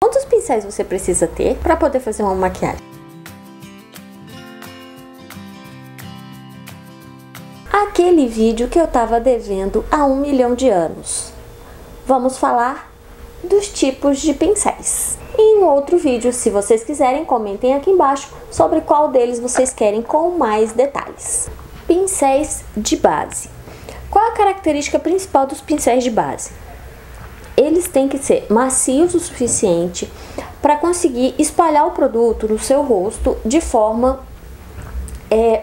Quantos pincéis você precisa ter para poder fazer uma maquiagem? Aquele vídeo que eu tava devendo há 1 milhão de anos. Vamos falar dos tipos de pincéis. Em um outro vídeo, se vocês quiserem, comentem aqui embaixo sobre qual deles vocês querem com mais detalhes. Pincéis de base. Qual a característica principal dos pincéis de base? Eles têm que ser macios o suficiente para conseguir espalhar o produto no seu rosto de forma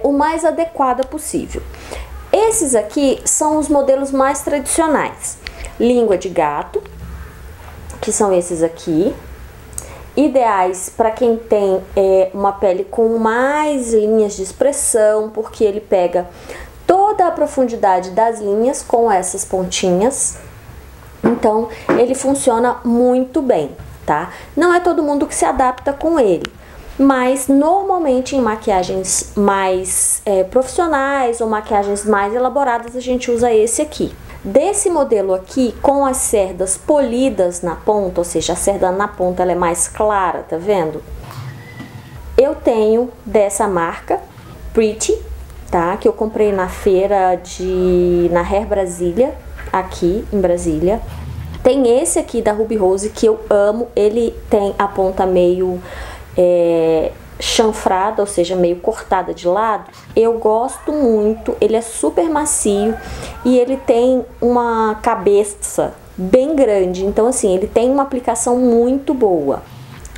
o mais adequada possível. Esses aqui são os modelos mais tradicionais. Língua de gato, que são esses aqui. Ideais para quem tem uma pele com mais linhas de expressão, porque ele pega toda a profundidade das linhas com essas pontinhas. Então, ele funciona muito bem, tá? Não é todo mundo que se adapta com ele, mas normalmente em maquiagens mais profissionais ou maquiagens mais elaboradas a gente usa esse aqui. Desse modelo aqui, com as cerdas polidas na ponta, ou seja, a cerda na ponta ela é mais clara, tá vendo? Eu tenho dessa marca, Pretty, tá? Que eu comprei na feira na Hair Brasília, aqui em Brasília. Tem esse aqui da Ruby Rose que eu amo, ele tem a ponta meio chanfrada, ou seja, meio cortada de lado. Eu gosto muito, ele é super macio e ele tem uma cabeça bem grande, então assim, ele tem uma aplicação muito boa.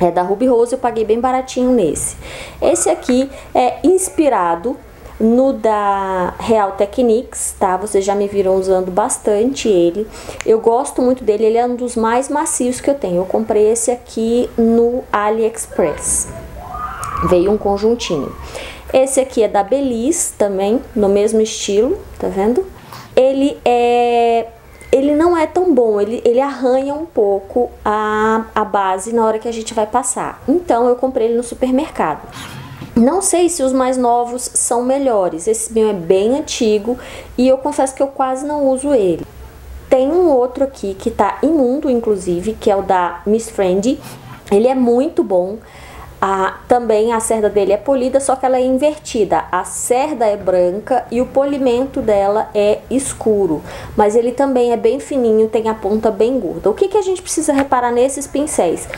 É da Ruby Rose, eu paguei bem baratinho nesse. Esse aqui é inspirado no da Real Techniques, tá? Vocês já me viram usando bastante ele. Eu gosto muito dele, ele é um dos mais macios que eu tenho. Eu comprei esse aqui no AliExpress. Veio um conjuntinho. Esse aqui é da Belize também, no mesmo estilo, tá vendo? Ele não é tão bom, ele arranha um pouco a base na hora que a gente vai passar. Então eu comprei ele no supermercado. Não sei se os mais novos são melhores, esse meu é bem antigo e eu confesso que eu quase não uso ele. Tem um outro aqui que tá imundo, inclusive, que é o da Miss Friend. Ele é muito bom. Também a cerda dele é polida, só que ela é invertida. A cerda é branca e o polimento dela é escuro. Mas ele também é bem fininho, tem a ponta bem gorda. O que a gente precisa reparar nesses pincéis?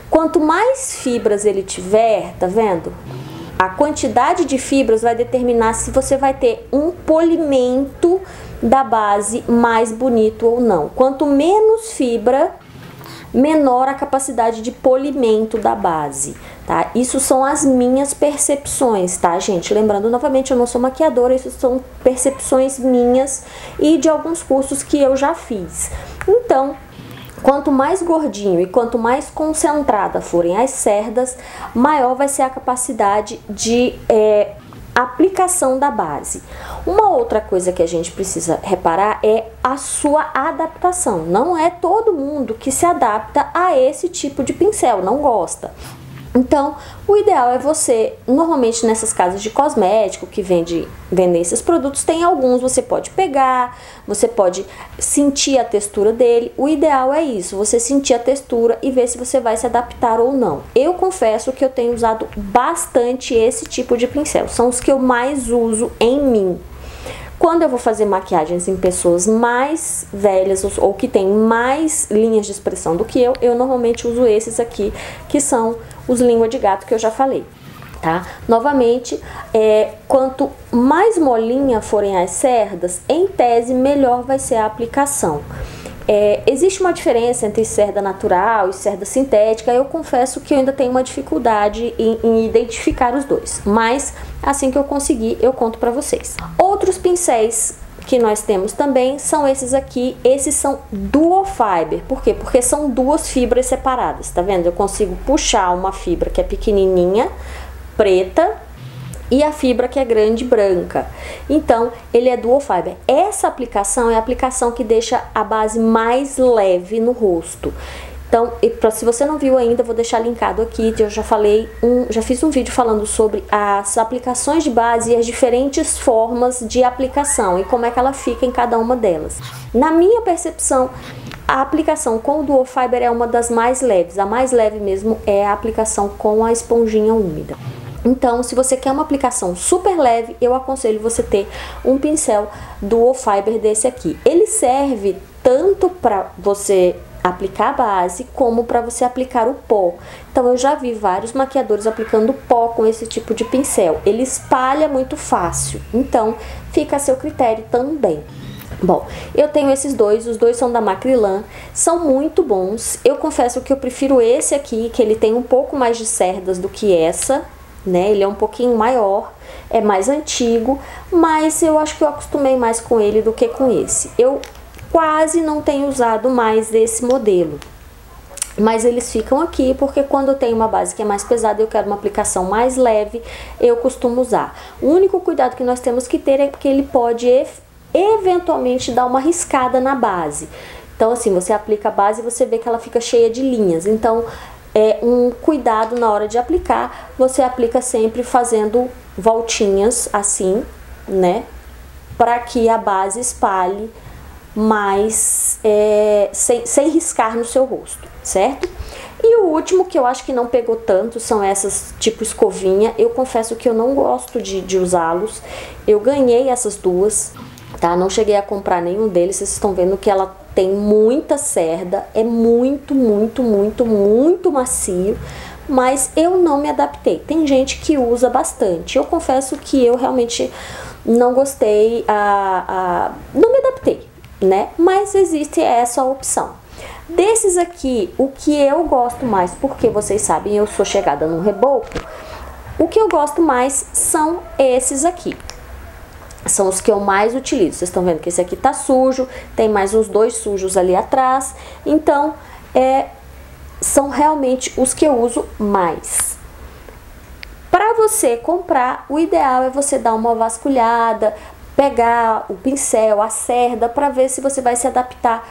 Quanto mais fibras ele tiver, tá vendo? A quantidade de fibras vai determinar se você vai ter um polimento da base mais bonito ou não. Quanto menos fibra, menor a capacidade de polimento da base, tá? Isso são as minhas percepções, tá, gente? Lembrando novamente, eu não sou maquiadora, isso são percepções minhas e de alguns cursos que eu já fiz. Então, quanto mais gordinho e quanto mais concentrada forem as cerdas, maior vai ser a capacidade de aplicação da base. Uma outra coisa que a gente precisa reparar é a sua adaptação. Não é todo mundo que se adapta a esse tipo de pincel, não gosta. Então, o ideal é você, normalmente nessas casas de cosmético que vendem esses produtos, tem alguns, você pode pegar, você pode sentir a textura dele. O ideal é isso, você sentir a textura e ver se você vai se adaptar ou não. Eu confesso que eu tenho usado bastante esse tipo de pincel, são os que eu mais uso em mim. Quando eu vou fazer maquiagens em pessoas mais velhas ou que tem mais linhas de expressão do que eu normalmente uso esses aqui, que são os língua de gato que eu já falei, tá? Novamente, quanto mais molinha forem as cerdas, em tese, melhor vai ser a aplicação. Existe uma diferença entre cerda natural e cerda sintética. Eu confesso que eu ainda tenho uma dificuldade em identificar os dois, mas assim que eu conseguir, eu conto pra vocês. Outros pincéis que nós temos também são esses aqui. Esses são dual fiber. Por quê? Porque são duas fibras separadas, tá vendo? Eu consigo puxar uma fibra que é pequenininha, preta, e a fibra que é grande, branca. Então, ele é dual fiber. Essa aplicação é a aplicação que deixa a base mais leve no rosto. Então, se você não viu ainda, vou deixar linkado aqui. Eu já fiz um vídeo falando sobre as aplicações de base e as diferentes formas de aplicação e como é que ela fica em cada uma delas. Na minha percepção, A aplicação com o Duo Fiber é uma das mais leves. A mais leve mesmo é a aplicação com a esponjinha úmida. Então, se você quer uma aplicação super leve, eu aconselho você ter um pincel Duo Fiber desse aqui. Ele serve tanto para você aplicar a base, como para você aplicar o pó. Então, eu já vi vários maquiadores aplicando pó com esse tipo de pincel. Ele espalha muito fácil, então fica a seu critério também. Bom, eu tenho esses dois, os dois são da Macrylan, são muito bons. Eu confesso que eu prefiro esse aqui, que ele tem um pouco mais de cerdas do que essa, né? Ele é um pouquinho maior, é mais antigo, mas eu acho que eu acostumei mais com ele do que com esse. Eu quase não tenho usado mais esse modelo, mas eles ficam aqui porque quando eu tenho uma base que é mais pesada e eu quero uma aplicação mais leve, eu costumo usar. O único cuidado que nós temos que ter é porque ele pode eventualmente dar uma riscada na base. Então assim, você aplica a base e você vê que ela fica cheia de linhas. Então é um cuidado na hora de aplicar, você aplica sempre fazendo voltinhas assim, né? Para que a base espalhe mais, sem riscar no seu rosto, certo? E o último, que eu acho que não pegou tanto, são essas tipo escovinha. Eu confesso que eu não gosto de usá-los. Eu ganhei essas duas, tá? Não cheguei a comprar nenhum deles. Vocês estão vendo que ela tem muita cerda, é muito macio, mas eu não me adaptei. Tem gente que usa bastante. Eu confesso que eu realmente não gostei, não me adaptei, né? Mas existe essa opção. Desses aqui, o que eu gosto mais, porque vocês sabem, eu sou chegada no reboco, o que eu gosto mais são esses aqui. São os que eu mais utilizo. Vocês estão vendo que esse aqui tá sujo, tem mais uns dois sujos ali atrás. Então, são realmente os que eu uso mais. Para você comprar, o ideal é você dar uma vasculhada, pegar o pincel, a cerda, para ver se você vai se adaptar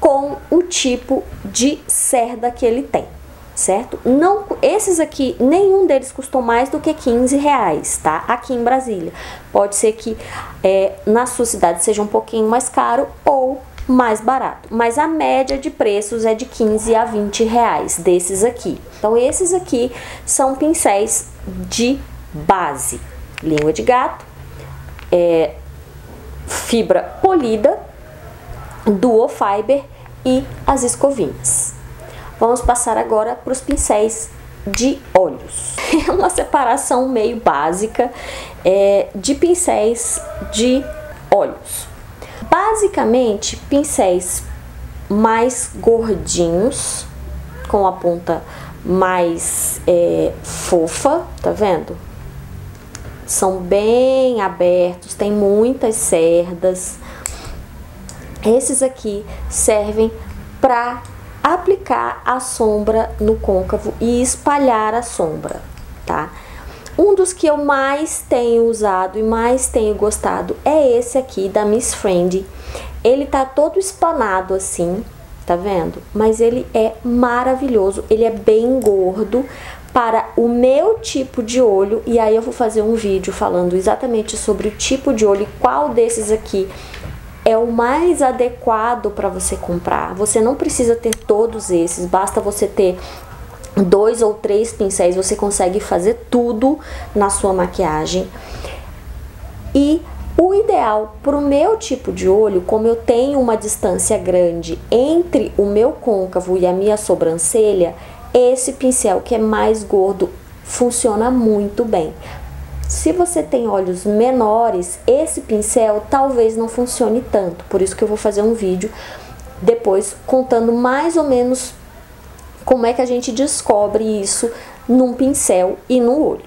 com o tipo de cerda que ele tem, certo? Não, esses aqui, nenhum deles custou mais do que 15 reais, tá? Aqui em Brasília. Pode ser que na sua cidade seja um pouquinho mais caro ou mais barato, mas a média de preços é de 15 a 20 reais desses aqui. Então esses aqui são pincéis de base, língua de gato, fibra polida, Duo Fiber e as escovinhas. Vamos passar agora para os pincéis de olhos. É uma separação meio básica de pincéis de olhos. Basicamente, pincéis mais gordinhos, com a ponta mais fofa, tá vendo? São bem abertos, tem muitas cerdas. Esses aqui servem para aplicar a sombra no côncavo e espalhar a sombra, tá? Um dos que eu mais tenho usado e mais tenho gostado é esse aqui da Miss Friend. Ele tá todo espanado assim, tá vendo? Mas ele é maravilhoso, ele é bem gordo para o meu tipo de olho. E aí eu vou fazer um vídeo falando exatamente sobre o tipo de olho e qual desses aqui é o mais adequado para você comprar. Você não precisa ter todos esses, basta você ter 2 ou 3 pincéis, você consegue fazer tudo na sua maquiagem. E o ideal para o meu tipo de olho, como eu tenho uma distância grande entre o meu côncavo e a minha sobrancelha, esse pincel que é mais gordo funciona muito bem. Se você tem olhos menores, esse pincel talvez não funcione tanto. Por isso que eu vou fazer um vídeo depois contando mais ou menos como é que a gente descobre isso num pincel e no olho.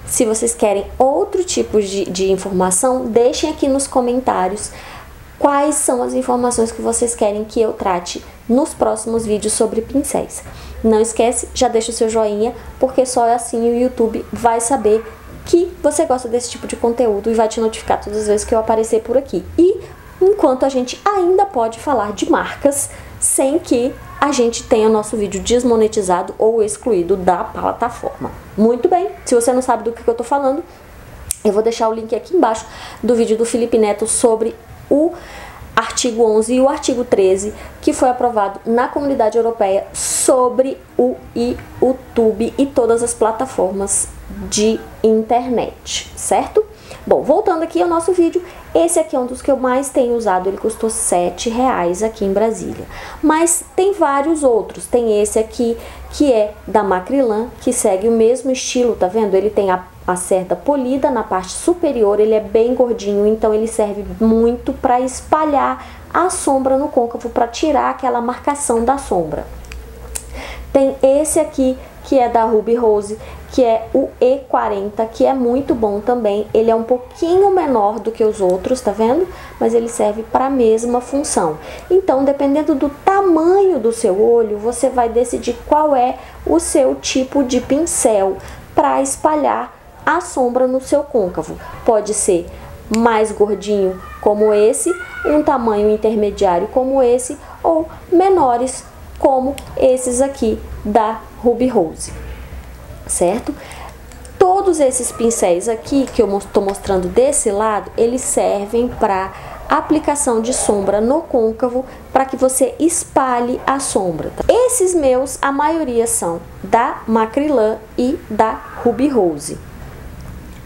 Se vocês querem outro tipo de informação, deixem aqui nos comentários quais são as informações que vocês querem que eu trate nos próximos vídeos sobre pincéis. Não esquece, já deixa o seu joinha, porque só assim o YouTube vai saber que você gosta desse tipo de conteúdo e vai te notificar todas as vezes que eu aparecer por aqui. E enquanto a gente ainda pode falar de marcas sem que a gente tenha o nosso vídeo desmonetizado ou excluído da plataforma. Muito bem, se você não sabe do que eu tô falando, eu vou deixar o link aqui embaixo do vídeo do Felipe Neto sobre artigo 11 e o artigo 13, que foi aprovado na Comunidade Europeia sobre o YouTube e todas as plataformas de internet, certo? Bom, voltando aqui ao nosso vídeo, esse aqui é um dos que eu mais tenho usado, ele custou R$7 aqui em Brasília. Mas tem vários outros, tem esse aqui que é da Macrylan, que segue o mesmo estilo, tá vendo? Ele tem a cerda polida na parte superior, ele é bem gordinho, então ele serve muito para espalhar a sombra no côncavo, para tirar aquela marcação da sombra. Tem esse aqui, que é da Ruby Rose, que é o E40, que é muito bom também. Ele é um pouquinho menor do que os outros, tá vendo? Mas ele serve para a mesma função. Então, dependendo do tamanho do seu olho, você vai decidir qual é o seu tipo de pincel para espalhar a sombra no seu côncavo. Pode ser mais gordinho, como esse, um tamanho intermediário como esse, ou menores, como esses aqui da Ruby Rose, certo? Todos esses pincéis aqui que eu estou mostrando desse lado, eles servem para aplicação de sombra no côncavo, para que você espalhe a sombra. Tá? Esses meus, a maioria são da Macrylan e da Ruby Rose.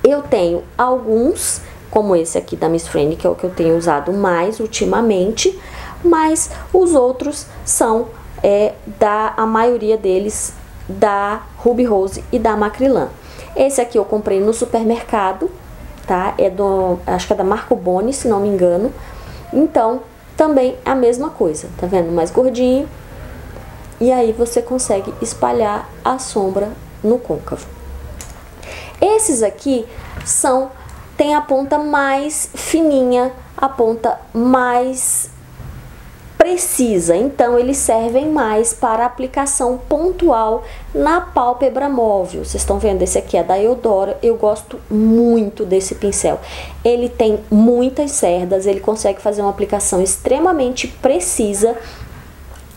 Eu tenho alguns, como esse aqui da Miss Friend, que é o que eu tenho usado mais ultimamente, mas os outros são a maioria deles da Ruby Rose e da Macrylan. Esse aqui eu comprei no supermercado, tá? Acho que é da Marco Boni, se não me engano. Então, também a mesma coisa, tá vendo? Mais gordinho. E aí você consegue espalhar a sombra no côncavo. Esses aqui tem a ponta mais fininha, a ponta mais precisa, então eles servem mais para aplicação pontual na pálpebra móvel. Vocês estão vendo, esse aqui é da Eudora, eu gosto muito desse pincel. Ele tem muitas cerdas, ele consegue fazer uma aplicação extremamente precisa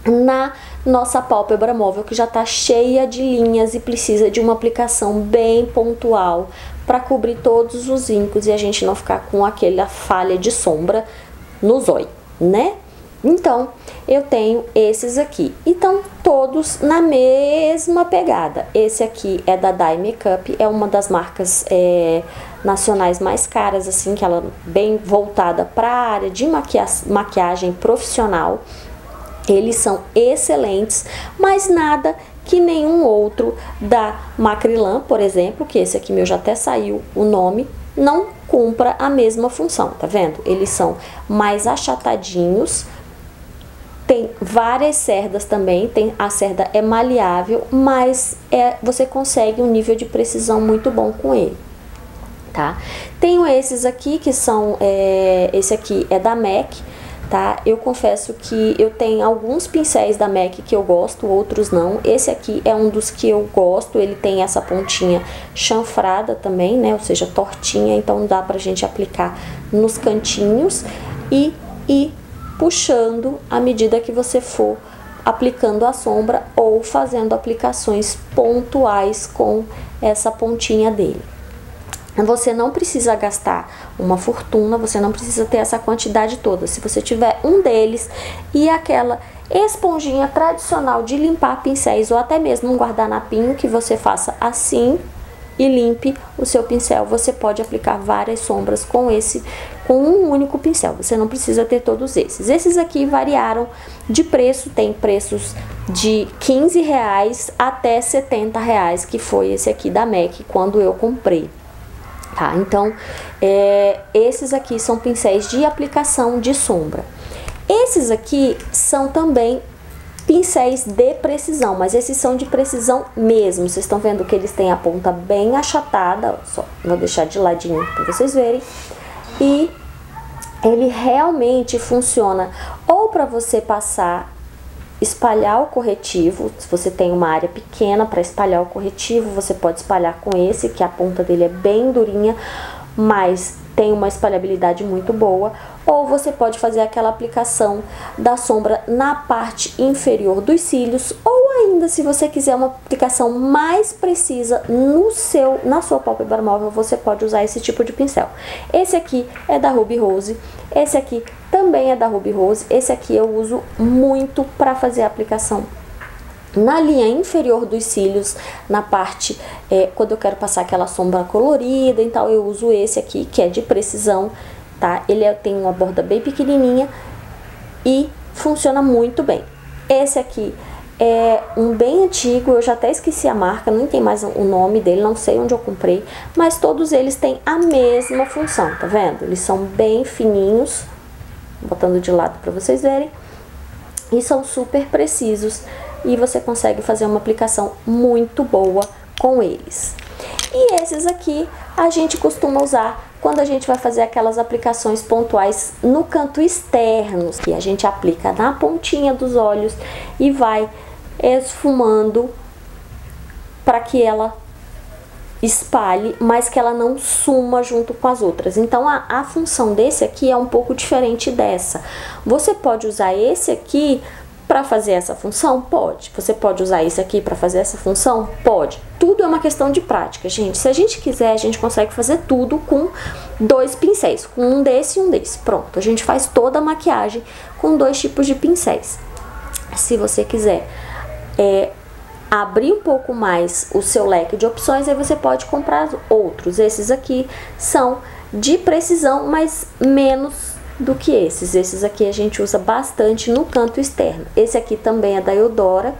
na nossa pálpebra móvel, que já está cheia de linhas e precisa de uma aplicação bem pontual para cobrir todos os vincos e a gente não ficar com aquela falha de sombra no zóio, né? Então, eu tenho esses aqui. Então, todos na mesma pegada. Esse aqui é da Dye Makeup, é uma das marcas nacionais mais caras, assim, que ela é bem voltada para a área de maquiagem profissional. Eles são excelentes, mas nada que nenhum outro da Macrylan, por exemplo, que esse aqui meu já até saiu o nome, não cumpra a mesma função, tá vendo? Eles são mais achatadinhos. Tem várias cerdas também, a cerda é maleável, mas você consegue um nível de precisão muito bom com ele, tá? Tenho esses aqui que são, esse aqui é da MAC, tá? Eu confesso que eu tenho alguns pincéis da MAC que eu gosto, outros não. Esse aqui é um dos que eu gosto, ele tem essa pontinha chanfrada também, né? Ou seja, tortinha, então dá pra gente aplicar nos cantinhos e puxando à medida que você for aplicando a sombra ou fazendo aplicações pontuais com essa pontinha dele. Você não precisa gastar uma fortuna, você não precisa ter essa quantidade toda. Se você tiver um deles e aquela esponjinha tradicional de limpar pincéis ou até mesmo um guardanapinho que você faça assim e limpe o seu pincel, você pode aplicar várias sombras com um único pincel. Você não precisa ter todos esses. Esses aqui variaram de preço, tem preços de R$15 até R$70, que foi esse aqui da MAC quando eu comprei. Tá, então, esses aqui são pincéis de aplicação de sombra. Esses aqui são também pincéis de precisão, mas esses são de precisão mesmo. Vocês estão vendo que eles têm a ponta bem achatada, só vou deixar de ladinho para vocês verem. E ele realmente funciona ou para você espalhar o corretivo. Se você tem uma área pequena para espalhar o corretivo, você pode espalhar com esse, que a ponta dele é bem durinha, mas tem uma espalhabilidade muito boa. Ou você pode fazer aquela aplicação da sombra na parte inferior dos cílios, ou ainda, se você quiser uma aplicação mais precisa na sua pálpebra móvel, você pode usar esse tipo de pincel. Esse aqui é da Ruby Rose, esse aqui também também é da Ruby Rose. Esse aqui eu uso muito para fazer a aplicação na linha inferior dos cílios, na parte, quando eu quero passar aquela sombra colorida, então eu uso esse aqui, que é de precisão, tá? Ele tem uma borda bem pequenininha e funciona muito bem. Esse aqui é um bem antigo, eu já até esqueci a marca, não tem mais o nome dele, não sei onde eu comprei, mas todos eles têm a mesma função, tá vendo? Eles são bem fininhos, botando de lado para vocês verem, e são super precisos, e você consegue fazer uma aplicação muito boa com eles. E esses aqui a gente costuma usar quando a gente vai fazer aquelas aplicações pontuais no canto externo, que a gente aplica na pontinha dos olhos e vai esfumando para que ela espalhe, mas que ela não suma junto com as outras. Então a função desse aqui é um pouco diferente dessa. Você pode usar esse aqui para fazer essa função? Pode. Você pode usar esse aqui para fazer essa função? Pode. Tudo é uma questão de prática, gente. Se a gente quiser, a gente consegue fazer tudo com 2 pincéis, com um desse e um desse. Pronto, a gente faz toda a maquiagem com 2 tipos de pincéis. Se você quiser abrir um pouco mais o seu leque de opções, aí você pode comprar outros. Esses aqui são de precisão, mas menos do que esses. Esses aqui a gente usa bastante no canto externo. Esse aqui também é da Eudora,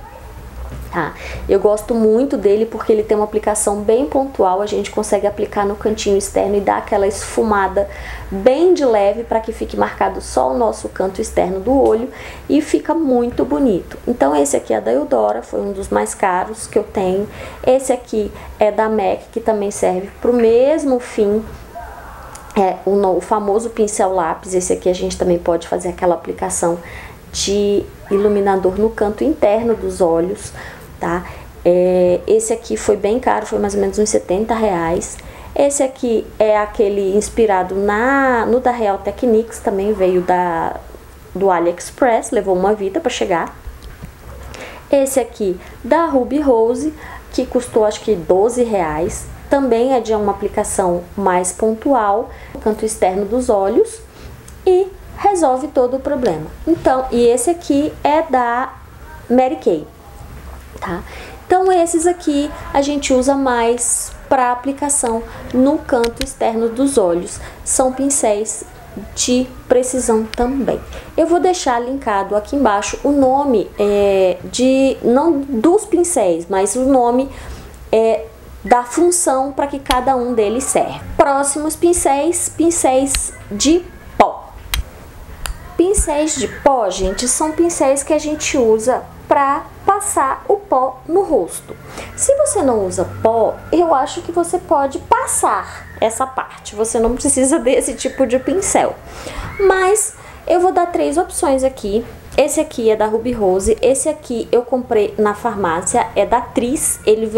tá? Eu gosto muito dele porque ele tem uma aplicação bem pontual, a gente consegue aplicar no cantinho externo e dar aquela esfumada bem de leve para que fique marcado só o nosso canto externo do olho e fica muito bonito. Então esse aqui é da Eudora, foi um dos mais caros que eu tenho. Esse aqui é da MAC, que também serve para o mesmo fim. O famoso pincel lápis. Esse aqui a gente também pode fazer aquela aplicação de iluminador no canto interno dos olhos, tá? Esse aqui foi bem caro, foi mais ou menos uns R$70. Esse aqui é aquele inspirado no da Real Techniques, também veio do AliExpress, levou uma vida para chegar. Esse aqui da Ruby Rose, que custou acho que R$12. Também é de uma aplicação mais pontual, no canto externo dos olhos, e resolve todo o problema. Então, e esse aqui é da Mary Kay, tá? Então esses aqui a gente usa mais para aplicação no canto externo dos olhos. São pincéis de precisão também. Eu vou deixar linkado aqui embaixo o nome não dos pincéis, mas o nome da função para que cada um deles serve. Próximos pincéis, pincéis de pó. Pincéis de pó, gente, são pincéis que a gente usa para passar o pó no rosto. Se você não usa pó, eu acho que você pode passar essa parte. Você não precisa desse tipo de pincel. Mas eu vou dar 3 opções aqui. Esse aqui é da Ruby Rose, esse aqui eu comprei na farmácia, é da Tris, ele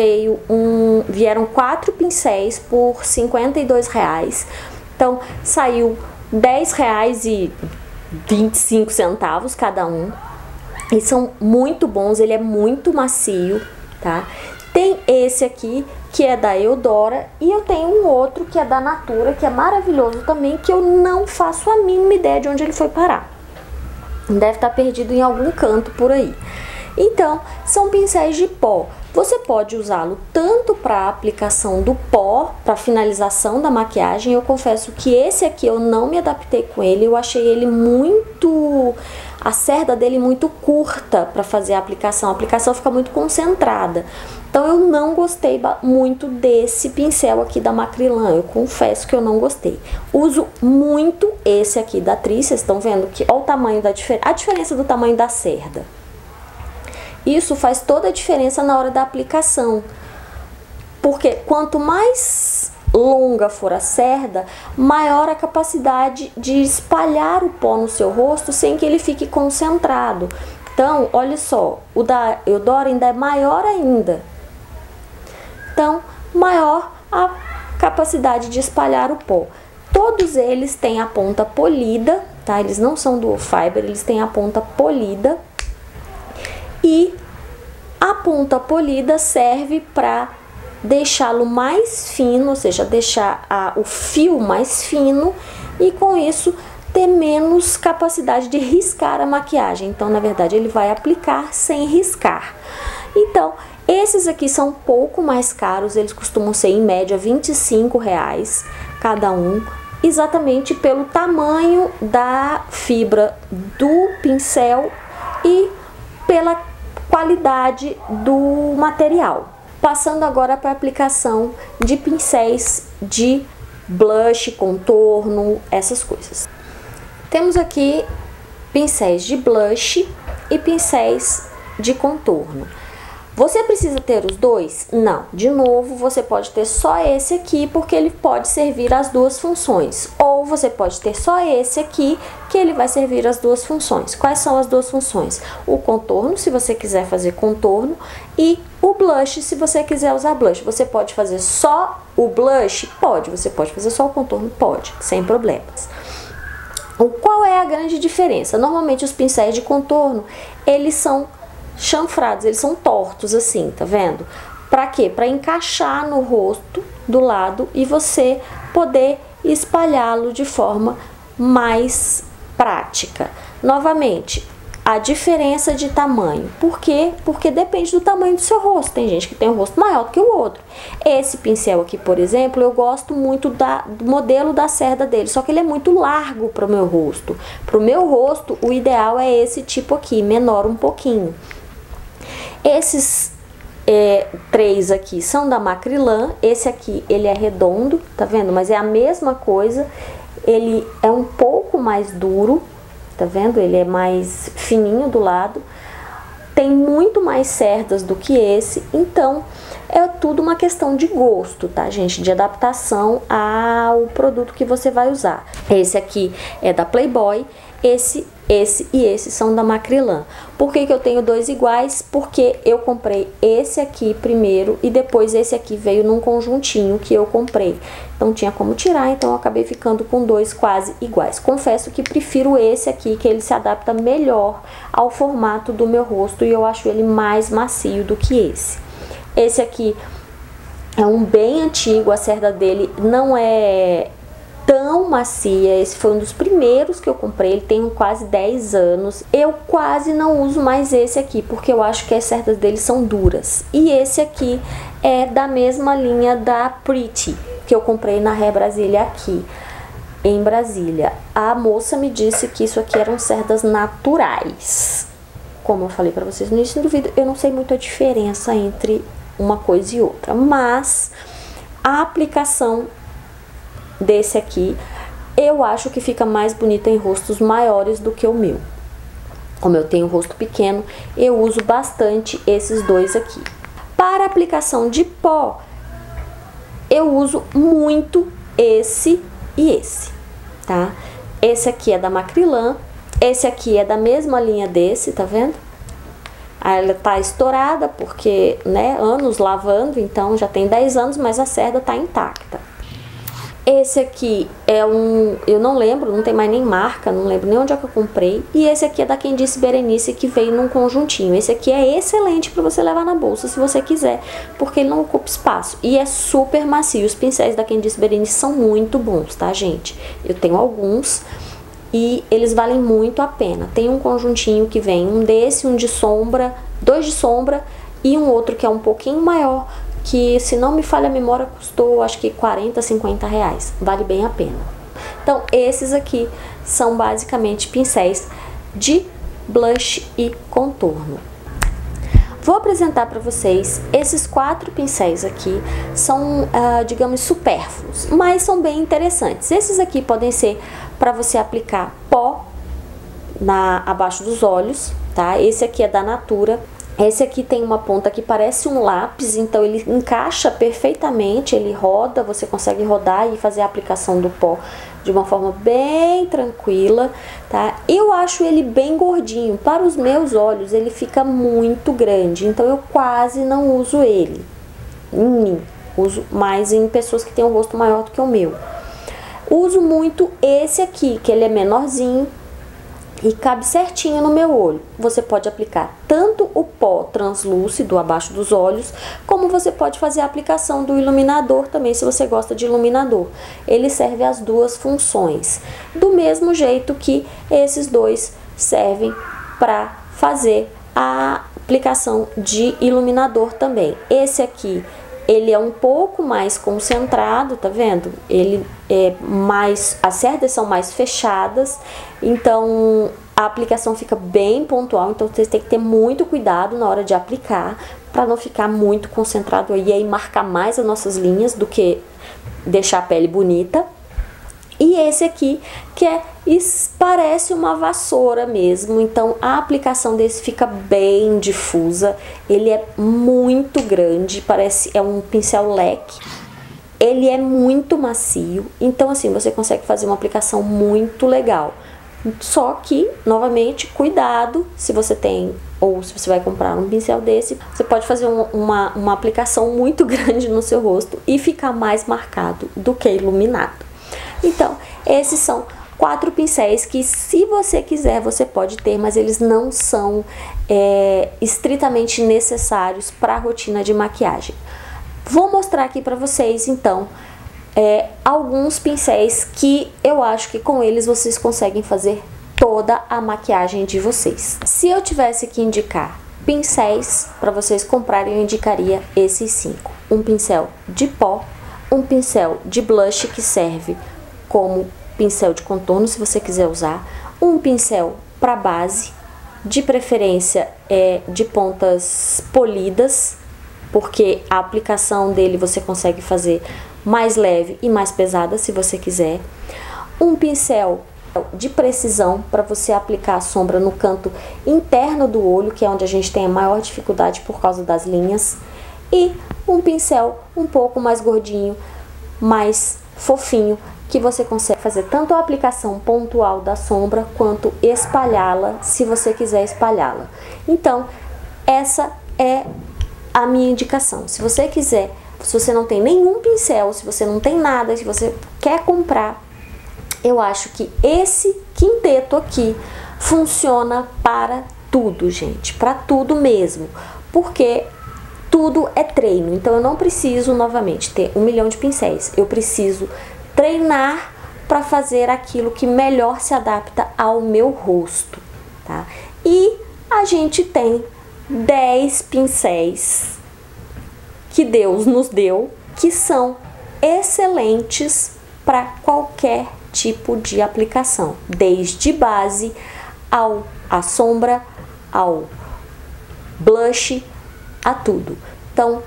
vieram 4 pincéis por R$52, então saiu R$10,25 cada um, e são muito bons, ele é muito macio, tá? Tem esse aqui, que é da Eudora, e eu tenho um outro que é da Natura, que é maravilhoso também, que eu não faço a mínima ideia de onde ele foi parar. Deve estar perdido em algum canto por aí. Então, são pincéis de pó. Você pode usá-lo tanto para aplicação do pó, para finalização da maquiagem. Eu confesso que esse aqui eu não me adaptei com ele. Eu achei ele a cerda dele muito curta para fazer a aplicação. A aplicação fica muito concentrada. Então eu não gostei muito desse pincel aqui da Macrylan, eu confesso que eu não gostei. Uso muito esse aqui da Tris, vocês estão vendo que olha o tamanho a diferença do tamanho da cerda. Isso faz toda a diferença na hora da aplicação, porque quanto mais longa for a cerda, maior a capacidade de espalhar o pó no seu rosto sem que ele fique concentrado. Então, olha só, o da Eudora ainda é maior ainda. Então, maior a capacidade de espalhar o pó. Todos eles têm a ponta polida, tá? Eles não são dual fiber, eles têm a ponta polida. E a ponta polida serve para deixá-lo mais fino, ou seja, deixar o fio mais fino, e com isso ter menos capacidade de riscar a maquiagem. Então, na verdade, ele vai aplicar sem riscar. Então, esses aqui são um pouco mais caros, eles costumam ser em média R$25 cada um, exatamente pelo tamanho da fibra do pincel e pela qualidade do material. Passando agora para a aplicação de pincéis de blush, contorno, essas coisas. Temos aqui pincéis de blush e pincéis de contorno. Você precisa ter os dois? Não. De novo, você pode ter só esse aqui, porque ele pode servir as duas funções. Ou você pode ter só esse aqui, que ele vai servir as duas funções. Quais são as duas funções? O contorno, se você quiser fazer contorno, e o blush, se você quiser usar blush. Você pode fazer só o blush? Pode. Você pode fazer só o contorno? Pode, sem problemas. Qual é a grande diferença? Normalmente os pincéis de contorno, eles são chanfrados, eles são tortos assim, tá vendo? Pra quê? Pra encaixar no rosto do lado e você poder espalhá-lo de forma mais prática. Novamente, a diferença de tamanho. Por quê? Porque depende do tamanho do seu rosto. Tem gente que tem um rosto maior do que o outro. Esse pincel aqui, por exemplo, eu gosto muito do modelo da cerda dele, só que ele é muito largo para o meu rosto. Para o meu rosto, o ideal é esse tipo aqui, menor um pouquinho. Esses três aqui são da Macrylan. Esse aqui, ele é redondo, tá vendo? Mas é a mesma coisa. Ele é um pouco mais duro, tá vendo? Ele é mais fininho do lado. Tem muito mais cerdas do que esse. Então, é tudo uma questão de gosto, tá, gente? De adaptação ao produto que você vai usar. Esse aqui é da Playboy. Esse e esse são da Macrylan. Por que que eu tenho dois iguais? Porque eu comprei esse aqui primeiro e depois esse aqui veio num conjuntinho que eu comprei. Não tinha como tirar, então eu acabei ficando com dois quase iguais. Confesso que prefiro esse aqui, que ele se adapta melhor ao formato do meu rosto e eu acho ele mais macio do que esse. Esse aqui é um bem antigo, a cerda dele não é tão macia. Esse foi um dos primeiros que eu comprei, ele tem quase 10 anos. Eu quase não uso mais esse aqui, porque eu acho que as cerdas dele são duras. E esse aqui é da mesma linha da Pretty, que eu comprei na Hair Brasília aqui em Brasília. A moça me disse que isso aqui eram cerdas naturais. Como eu falei pra vocês no início do vídeo, eu não sei muito a diferença entre uma coisa e outra, mas a aplicação desse aqui, eu acho que fica mais bonita em rostos maiores do que o meu. Como eu tenho rosto pequeno, eu uso bastante esses dois aqui. Para aplicação de pó, eu uso muito esse e esse, tá? Esse aqui é da Macrylan, esse aqui é da mesma linha desse, tá vendo? Ela tá estourada porque, né, anos lavando, então já tem 10 anos, mas a cerda tá intacta. Esse aqui é eu não lembro, não tem mais nem marca, não lembro nem onde é que eu comprei. E esse aqui é da Quem Disse Berenice, que veio num conjuntinho. Esse aqui é excelente para você levar na bolsa, se você quiser, porque ele não ocupa espaço. E é super macio. Os pincéis da Quem Disse Berenice são muito bons, tá, gente? Eu tenho alguns e eles valem muito a pena. Tem um conjuntinho que vem um desse, um de sombra, dois de sombra e um outro que é um pouquinho maior, que, se não me falha a memória, custou acho que 40, 50 reais. Vale bem a pena. Então, esses aqui são basicamente pincéis de blush e contorno. Vou apresentar para vocês esses 4 pincéis aqui. São, digamos, supérfluos, mas são bem interessantes. Esses aqui podem ser para você aplicar pó abaixo dos olhos, tá? Esse aqui é da Natura. Esse aqui tem uma ponta que parece um lápis, então ele encaixa perfeitamente, ele roda, você consegue rodar e fazer a aplicação do pó de uma forma bem tranquila, tá? Eu acho ele bem gordinho, para os meus olhos ele fica muito grande, então eu quase não uso ele em mim, uso mais em pessoas que têm um rosto maior do que o meu. Uso muito esse aqui, que ele é menorzinho, e cabe certinho no meu olho. Você pode aplicar tanto o pó translúcido abaixo dos olhos, como você pode fazer a aplicação do iluminador também, se você gosta de iluminador. Ele serve as duas funções, do mesmo jeito que esses dois servem para fazer a aplicação de iluminador também. Esse aqui, ele é um pouco mais concentrado, tá vendo? Ele é mais, as cerdas são mais fechadas, então a aplicação fica bem pontual, então vocês têm que ter muito cuidado na hora de aplicar, para não ficar muito concentrado aí, e aí marcar mais as nossas linhas do que deixar a pele bonita. E esse aqui, que parece uma vassoura mesmo, então a aplicação desse fica bem difusa, ele é muito grande, é um pincel leque, ele é muito macio, então assim, você consegue fazer uma aplicação muito legal. Só que, novamente, cuidado, se você tem, ou se você vai comprar um pincel desse, você pode fazer uma aplicação muito grande no seu rosto e ficar mais marcado do que iluminado. Então, esses são 4 pincéis que, se você quiser, você pode ter, mas eles não são estritamente necessários para a rotina de maquiagem. Vou mostrar aqui para vocês, então, alguns pincéis que eu acho que com eles vocês conseguem fazer toda a maquiagem de vocês. Se eu tivesse que indicar pincéis para vocês comprarem, eu indicaria esses 5. Um pincel de pó, um pincel de blush que serve como pincel de contorno, se você quiser usar, um pincel para base, de preferência de pontas polidas, porque a aplicação dele você consegue fazer mais leve e mais pesada, se você quiser. Um pincel de precisão para você aplicar a sombra no canto interno do olho, que é onde a gente tem a maior dificuldade por causa das linhas. E um pincel um pouco mais gordinho, mais fofinho, que você consegue fazer tanto a aplicação pontual da sombra, quanto espalhá-la, se você quiser espalhá-la. Então, essa é a minha indicação. Se você quiser, se você não tem nenhum pincel, se você não tem nada, se você quer comprar, eu acho que esse quinteto aqui funciona para tudo, gente, para tudo mesmo, porque tudo é treino. Então eu não preciso novamente ter 1 milhão de pincéis, eu preciso treinar para fazer aquilo que melhor se adapta ao meu rosto, tá? E a gente tem 10 pincéis que Deus nos deu, que são excelentes para qualquer tipo de aplicação, desde base à sombra, ao blush, a tudo. Então,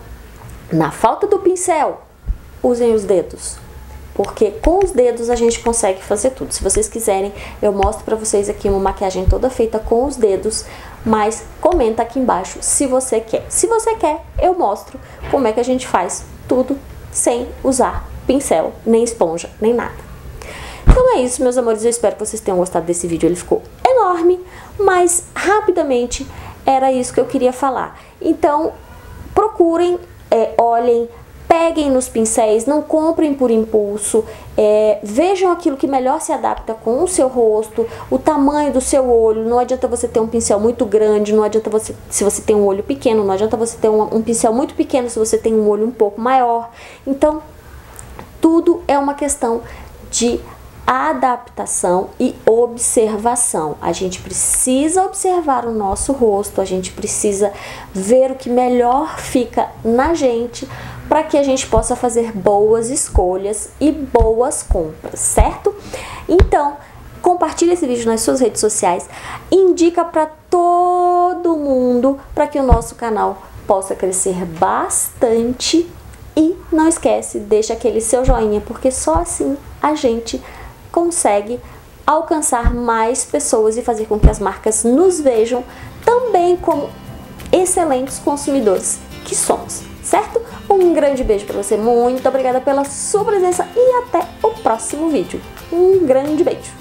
na falta do pincel, usem os dedos, porque com os dedos a gente consegue fazer tudo. Se vocês quiserem, eu mostro pra vocês aqui uma maquiagem toda feita com os dedos, mas comenta aqui embaixo se você quer. Se você quer, eu mostro como é que a gente faz tudo sem usar pincel, nem esponja, nem nada. Então é isso, meus amores, eu espero que vocês tenham gostado desse vídeo. Ele ficou enorme, mas rapidamente era isso que eu queria falar. Então, procurem, olhem, peguem nos pincéis, não comprem por impulso, vejam aquilo que melhor se adapta com o seu rosto, o tamanho do seu olho. Não adianta você ter um pincel muito grande, não adianta você, se você tem um olho pequeno, não adianta você ter um pincel muito pequeno se você tem um olho um pouco maior. Então, tudo é uma questão de adaptação e observação. A gente precisa observar o nosso rosto, a gente precisa ver o que melhor fica na gente, para que a gente possa fazer boas escolhas e boas compras, certo? Então, compartilhe esse vídeo nas suas redes sociais, indica para todo mundo, para que o nosso canal possa crescer bastante. E não esquece, deixa aquele seu joinha, porque só assim a gente consegue alcançar mais pessoas e fazer com que as marcas nos vejam também como excelentes consumidores que somos, certo? Um grande beijo para você, muito obrigada pela sua presença e até o próximo vídeo. Um grande beijo!